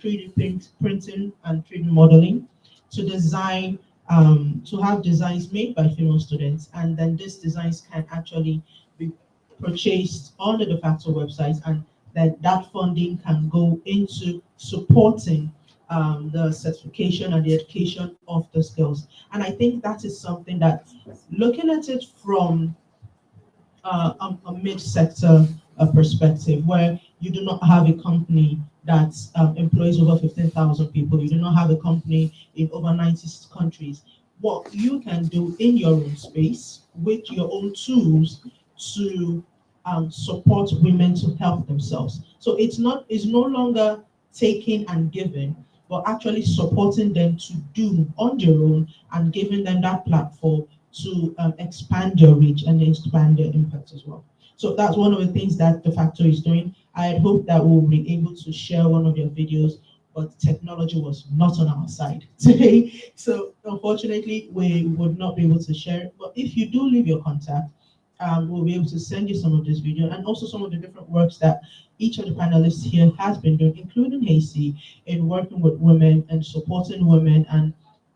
[SPEAKER 1] 3D printing and 3D modeling to design, to have designs made by female students, and then these designs can actually be purchased on the de facto website, and that funding can go into supporting the certification and the education of the skills. And I think that is something that, looking at it from a mid-sector perspective, where you do not have a company that employs over 15,000 people, you do not have a company in over 90 countries. What you can do in your own space with your own tools to support women to help themselves. So it's no longer taking and giving, but actually supporting them to do on their own and giving them that platform to expand their reach and expand their impact as well. So that's one of the things that the factory is doing. I had hoped that we'll be able to share one of your videos, but technology was not on our side today. So unfortunately, we would not be able to share it. But if you do leave your contact, we'll be able to send you some of this video and also some of the different works that each of the panelists here has been doing, including Hasey, in working with women and supporting women and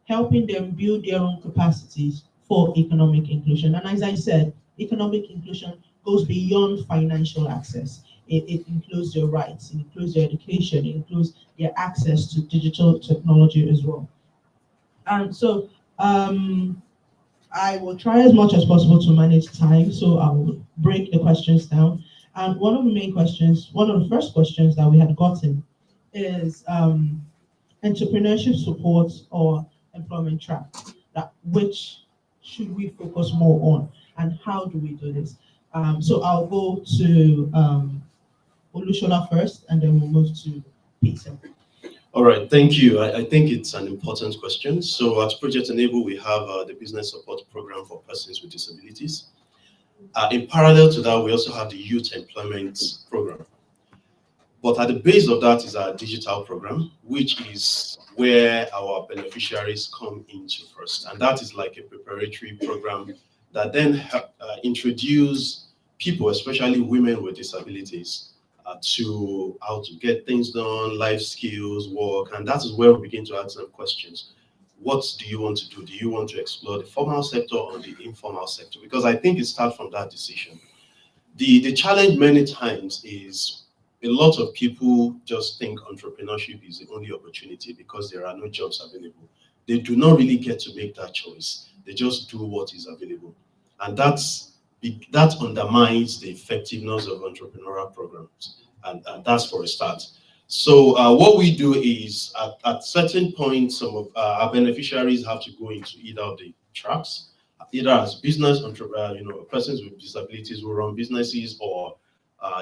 [SPEAKER 1] helping them build their own capacities for economic inclusion. And as I said, economic inclusion goes beyond financial access. It includes their rights, it includes their education, it includes their access to digital technology as well. And so I will try as much as possible to manage time, so I will break the questions down. And one of the main questions, one of the first questions that we had gotten is entrepreneurship support or employment track. Which should we focus more on, and how do we do this? So I'll go to Olushola first, and then we'll move to Peter.
[SPEAKER 7] All right, thank you. I think it's an important question. So at Project Enable, we have the business support program for persons with disabilities. In parallel to that, we also have the youth employment program. But at the base of that is our digital program, which is where our beneficiaries come into first. And that is like a preparatory program that then introduce people, especially women with disabilities, to how to get things done, life skills, work. And that is where we begin to ask them questions. What do you want to do? Do you want to explore the formal sector or the informal sector? Because I think it starts from that decision. The challenge many times is a lot of people just think entrepreneurship is the only opportunity because there are no jobs available. They do not really get to make that choice. They just do what is available. And that undermines the effectiveness of entrepreneurial programs. And that's for a start. So what we do is at certain points, some of our beneficiaries have to go into either of the tracks, either as business entrepreneurs, persons with disabilities who run businesses, or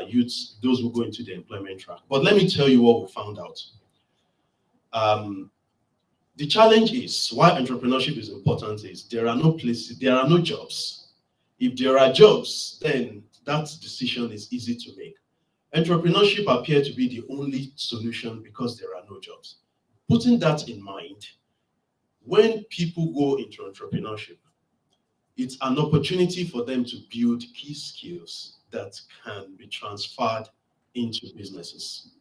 [SPEAKER 7] youths, those who go into the employment track. But let me tell you what we found out. The challenge is why entrepreneurship is important is there are no places, there are no jobs. If there are jobs, then that decision is easy to make. Entrepreneurship appears to be the only solution because there are no jobs. Putting that in mind, when people go into entrepreneurship, it's an opportunity for them to build key skills that can be transferred into businesses.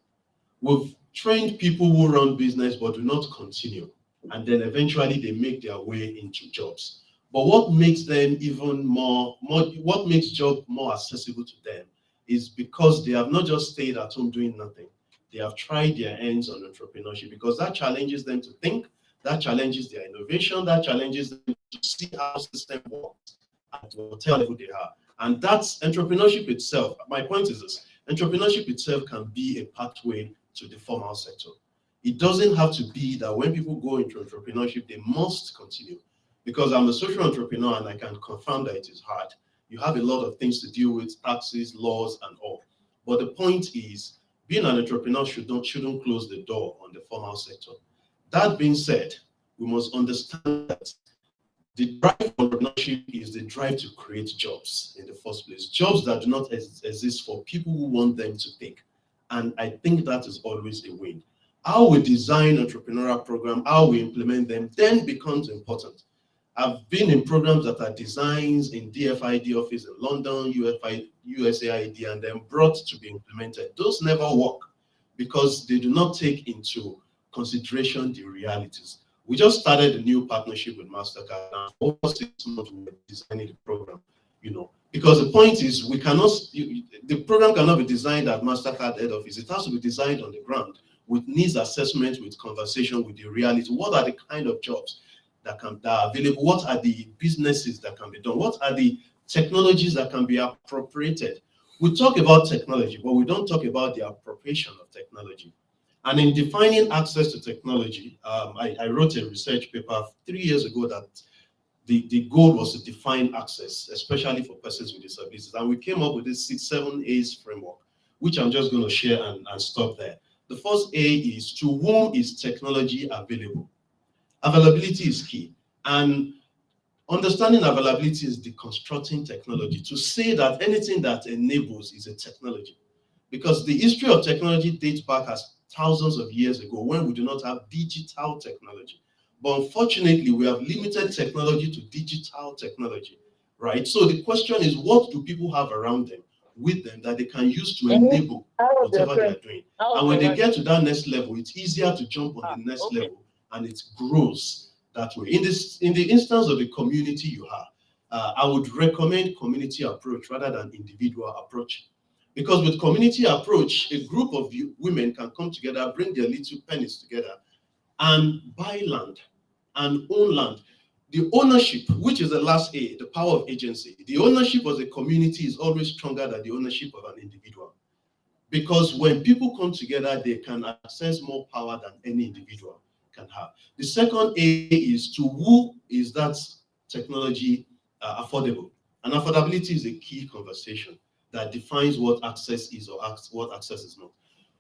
[SPEAKER 7] We've trained people who run business but do not continue, and then eventually they make their way into jobs. But what makes them what makes job more accessible to them is because they have not just stayed at home doing nothing. They have tried their hands on entrepreneurship because that challenges them to think, that challenges their innovation, that challenges them to see how the system works at whatever level they are. And that's entrepreneurship itself. My point is this: entrepreneurship itself can be a pathway to the formal sector. It doesn't have to be that when people go into entrepreneurship, they must continue. Because I'm a social entrepreneur and I can confirm that it is hard. You have a lot of things to deal with, taxes, laws, and all. But the point is, being an entrepreneur shouldn't close the door on the formal sector. That being said, we must understand that The drive for entrepreneurship is the drive to create jobs in the first place, jobs that do not exist for people who want them to take. And I think that is always a win. How we design entrepreneurial program, how we implement them, then becomes important. I've been in programs that are designs in DFID office in London, USAID, and then brought to be implemented. Those never work because they do not take into consideration the realities. We just started a new partnership with MasterCard, and for over 6 months we were designing the program, because the point is we cannot, the program cannot be designed at MasterCard head office. It has to be designed on the ground with needs assessment, with conversation, with the reality. What are the kind of jobs that are available? What are the businesses that can be done? What are the technologies that can be appropriated? We talk about technology, but we don't talk about the appropriation of technology. And in defining access to technology, I wrote a research paper 3 years ago that the goal was to define access, especially for persons with disabilities. And we came up with this 7 A's framework, which I'm just going to share and stop there. The first A is, to whom is technology available? Availability is key. And understanding availability is deconstructing technology to say that anything that enables is a technology. Because the history of technology dates back as thousands of years ago when we do not have digital technology. But unfortunately, we have limited technology to digital technology, right? So the question is, what do people have around them, with them, that they can use to enable whatever they are doing? And when they get to that next level, it's easier to jump on the next level, and it grows that way. In the instance of the community you have, I would recommend community approach rather than individual approach. Because with community approach, a group of women can come together, bring their little pennies together, and buy land and own land. The ownership, which is the last A, the power of agency, the ownership of the community is always stronger than the ownership of an individual. Because when people come together, they can access more power than any individual can have. The second A is, to who is that technology affordable? And affordability is a key conversation that defines what access is or what access is not.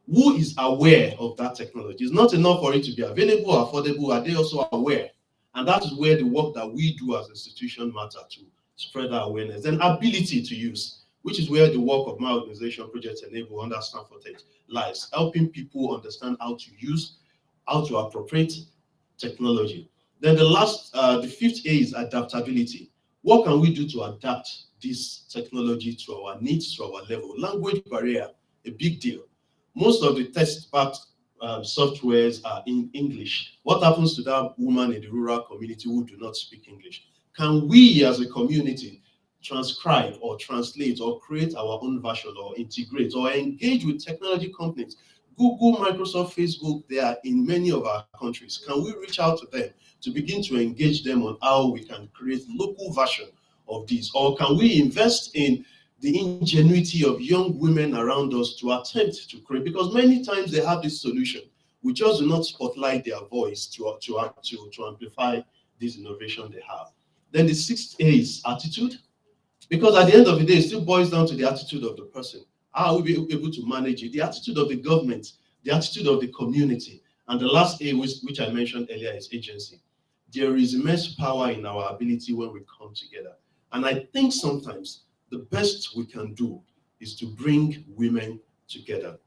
[SPEAKER 7] Who is aware of that technology? It's not enough for it to be available or affordable. Are they also aware? And that is where the work that we do as institutions matter, to spread our awareness. Then ability to use, which is where the work of my organization, Project Enable, under Stanford Tech, lies, helping people understand how to use, how to appropriate technology. Then the fifth A is adaptability. What can we do to adapt this technology to our needs, to our level? Language barrier, a big deal. Most of the test-backed softwares are in English. What happens to that woman in the rural community who do not speak English? Can we as a community transcribe or translate or create our own version, or integrate or engage with technology companies? Google, Microsoft, Facebook, they are in many of our countries. Can we reach out to them to begin to engage them on how we can create local version of this? Or can we invest in the ingenuity of young women around us to attempt to create? Because many times they have this solution. We just do not spotlight their voice to amplify this innovation they have. Then the sixth A is attitude. Because at the end of the day, it still boils down to the attitude of the person. How will we be able to manage it? The attitude of the government, the attitude of the community. And the last A, which I mentioned earlier, is agency. There is immense power in our ability when we come together. And I think sometimes the best we can do is to bring women together.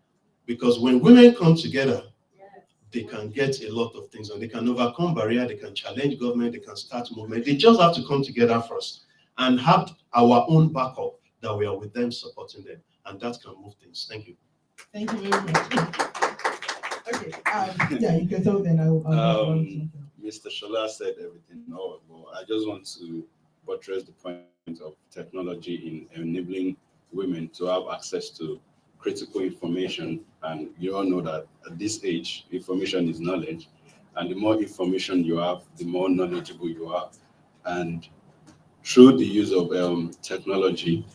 [SPEAKER 7] Because when women come together, they can get a lot of things, and they can overcome barriers, they can challenge government, they can start movement. They just have to come together first and have our own backup that we are with them, supporting them, and that can move things. Thank you.
[SPEAKER 1] Thank you very much. Okay, yeah, you can talk then.
[SPEAKER 6] Mr. Shola said everything. No, but I just want to buttress the point of technology in enabling women to have access to critical information. And you all know that at this age, information is knowledge. And the more information you have, the more knowledgeable you are. And through the use of technology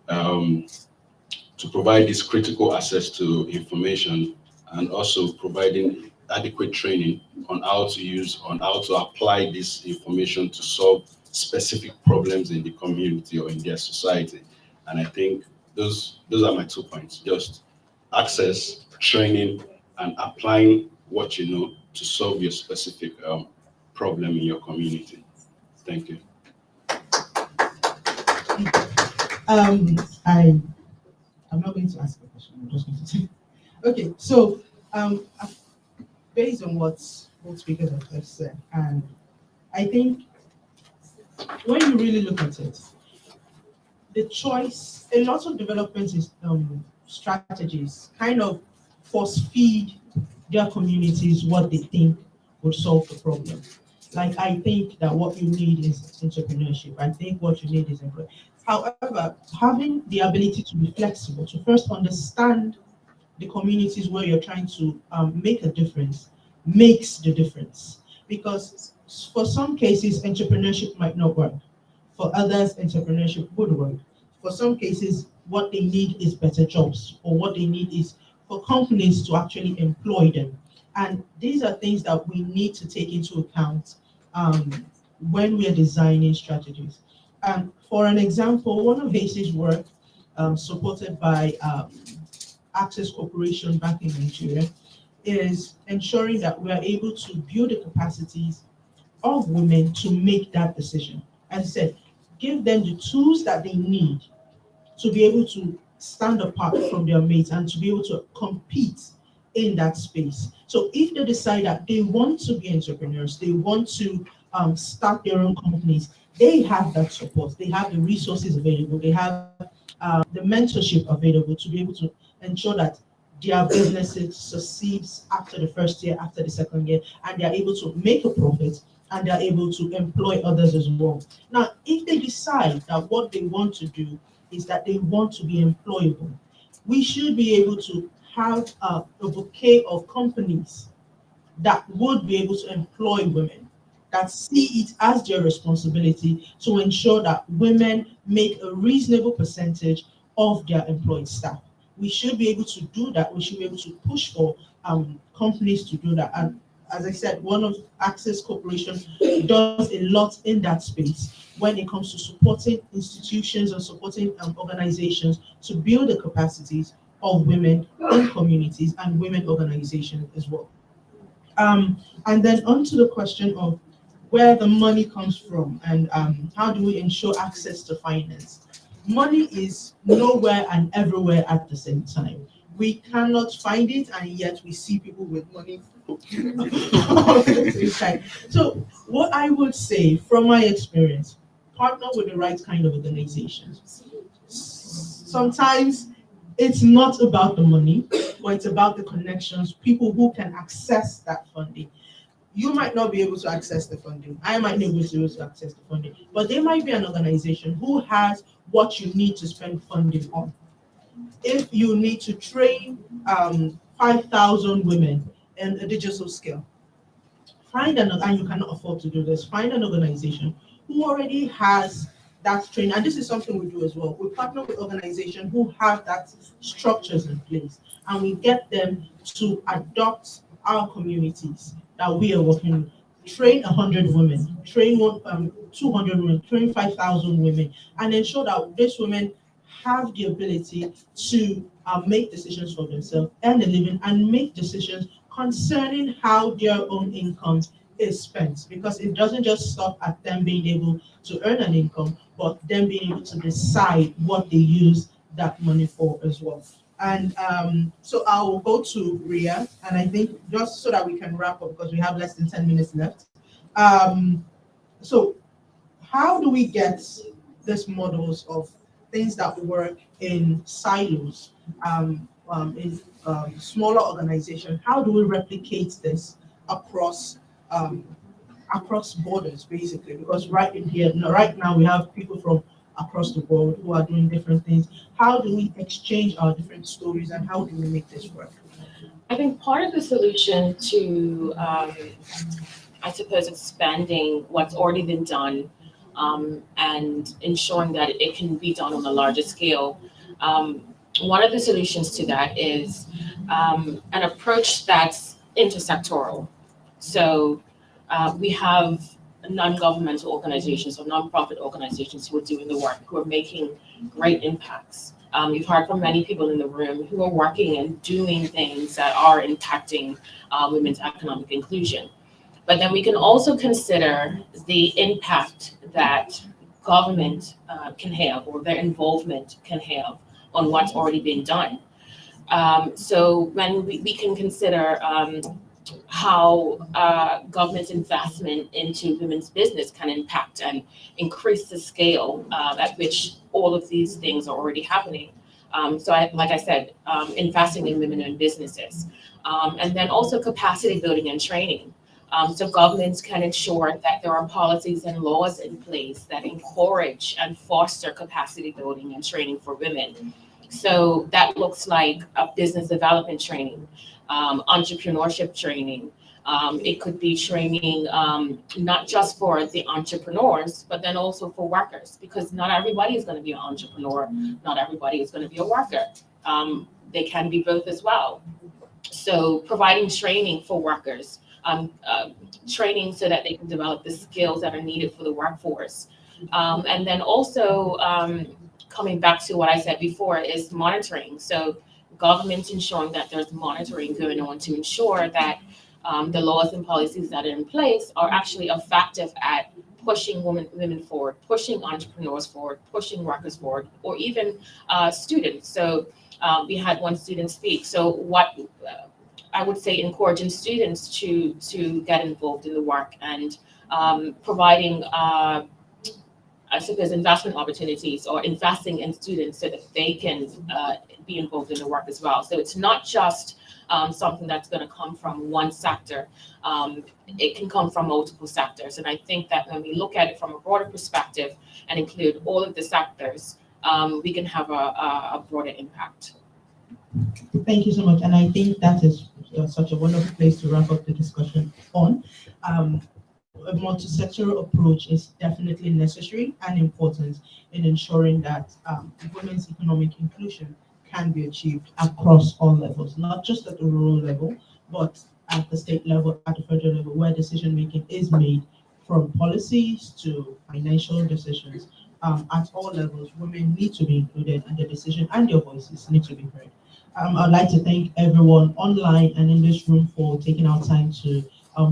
[SPEAKER 6] to provide this critical access to information, and also providing adequate training on how to use, on how to apply this information to solve specific problems in the community or in their society. And I think those are my 2 points: just access, training, and applying what you know to solve your specific problem in your community. Thank you.
[SPEAKER 1] I'm not going to ask a question. I'm just going to say. Okay, so based on what both speakers have just said, and I think when you really look at it, the choice, a lot of development is strategies kind of force feed their communities what they think would solve the problem. Like, I think that what you need is entrepreneurship. I think what you need is employment. However, having the ability to be flexible, to first understand the communities where you're trying to make a difference, makes the difference. Because for some cases, entrepreneurship might not work. For others, entrepreneurship would work. For some cases, what they need is better jobs, or what they need is for companies to actually employ them. And these are things that we need to take into account when we are designing strategies. For an example, one of Hasey's work, supported by Access Corporation back in Nigeria, is ensuring that we are able to build the capacities of women to make that decision. As I said, give them the tools that they need to be able to stand apart from their mates and to be able to compete in that space. So if they decide that they want to be entrepreneurs, they want to start their own companies, they have that support. They have the resources available. They have the mentorship available to be able to ensure that their businesses succeeds after the first year, after the second year, and they are able to make a profit, and they're able to employ others as well. Now, if they decide that what they want to do is that they want to be employable, we should be able to have a bouquet of companies that would be able to employ women, that see it as their responsibility to ensure that women make a reasonable percentage of their employed staff. We should be able to do that. We should be able to push for companies to do that. And as I said, one of Access Corporation does a lot in that space when it comes to supporting institutions and supporting organizations to build the capacities of women in communities and women organizations as well. And then onto the question of where the money comes from and how do we ensure access to finance. Money is nowhere and everywhere at the same time. We cannot find it, and yet we see people with money all at the same time. So what I would say from my experience, partner with the right kind of organizations. Sometimes it's not about the money, but it's about the connections, people who can access that funding. You might not be able to access the funding. I might not be able to access the funding, but there might be an organization who has what you need to spend funding on. If you need to train 5,000 women in a digital skill, and you cannot afford to do this, find an organization who already has that training. And this is something we do as well. We partner with organizations who have that structures in place, and we get them to adopt our communities that we are working with. Train 100 women, train 200 women, train 5,000 women, and ensure that these women have the ability to make decisions for themselves, earn a living, and make decisions concerning how their own income is spent. Because it doesn't just stop at them being able to earn an income, but them being able to decide what they use that money for as well. And so I will go to Ria, and I think just so that we can wrap up because we have less than 10 minutes left. So how do we get these models of things that work in silos, in smaller organizations? How do we replicate this across across borders, basically? Because right now we have people from across the world who are doing different things. How do we exchange our different stories, and how do we make this work?
[SPEAKER 3] I think part of the solution to, I suppose, expanding what's already been done and ensuring that it can be done on a larger scale, one of the solutions to that is an approach that's intersectoral. So we have non-governmental organizations or non-profit organizations who are doing the work, who are making great impacts. You've heard from many people in the room who are working and doing things that are impacting women's economic inclusion. But then we can also consider the impact that government can have, or their involvement can have on what's already been done. So when we can consider how government's investment into women's business can impact and increase the scale at which all of these things are already happening. Like I said, investing in women-owned businesses. And then also capacity building and training. So governments can ensure that there are policies and laws in place that encourage and foster capacity building and training for women. So that looks like a business development training, entrepreneurship training. It could be training not just for the entrepreneurs, but then also for workers, because not everybody is going to be an entrepreneur. Not everybody is going to be a worker. They can be both as well. So providing training for workers, training so that they can develop the skills that are needed for the workforce. And then also coming back to what I said before is monitoring. So government ensuring that there's monitoring going on to ensure that the laws and policies that are in place are actually effective at pushing women forward, pushing entrepreneurs forward, pushing workers forward, or even students. So we had one student speak. So what I would say encouraging students to get involved in the work and providing I suppose investment opportunities or investing in students so that they can be involved in the work as well. So it's not just something that's going to come from one sector. It can come from multiple sectors. And I think that when we look at it from a broader perspective and include all of the sectors, we can have a broader impact.
[SPEAKER 1] Thank you so much. And I think that is such a wonderful place to wrap up the discussion on. A multi-sectoral approach is definitely necessary and important in ensuring that women's economic inclusion can be achieved across all levels, not just at the rural level, but at the state level, at the federal level, where decision making is made, from policies to financial decisions. At all levels, women need to be included in the decision and their voices need to be heard. I'd like to thank everyone online and in this room for taking our time to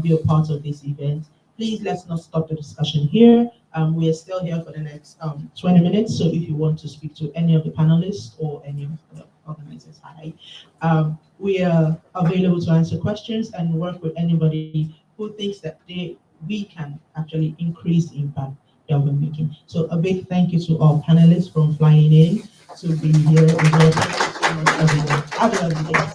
[SPEAKER 1] be a part of this event. Please let's not stop the discussion here. We are still here for the next 20 minutes. So if you want to speak to any of the panelists or any of the organizers, we are available to answer questions and work with anybody who thinks that we can actually increase the impact that we're making. So a big thank you to all panelists from flying in to be here. Have a lovely day.